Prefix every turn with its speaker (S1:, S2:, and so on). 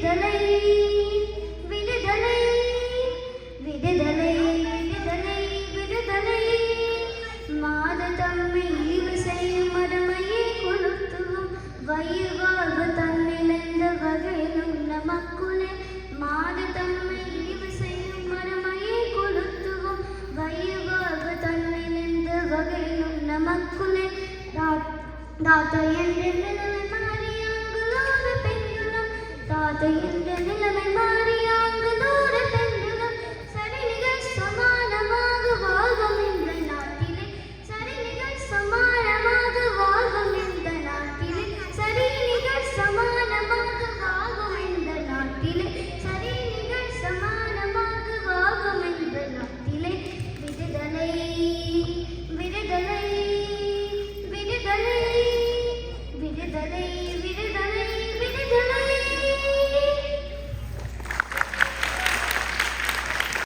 S1: விடுதலை விடுதலை விடுதலை விடுதலை விடுதலை மாத தம்மை இழிவு செய்யும் மறுமையை கொளுத்துவோம் வயிறு வாழ்வு தன்னிழந்த வகையிலும் நமக்குள்ளே மாத தம்மை இழிவு செய்யும் மறுமையை கொளுத்துவோம் வயிறு வாழ்வு தன்னிழந்த வகையிலும் நமக்குள்ளே தாத்தா என்ற நிலைமை மாறி அங்குலாத பெண்களும் தாத்தா என்ற நிலைமை மாறி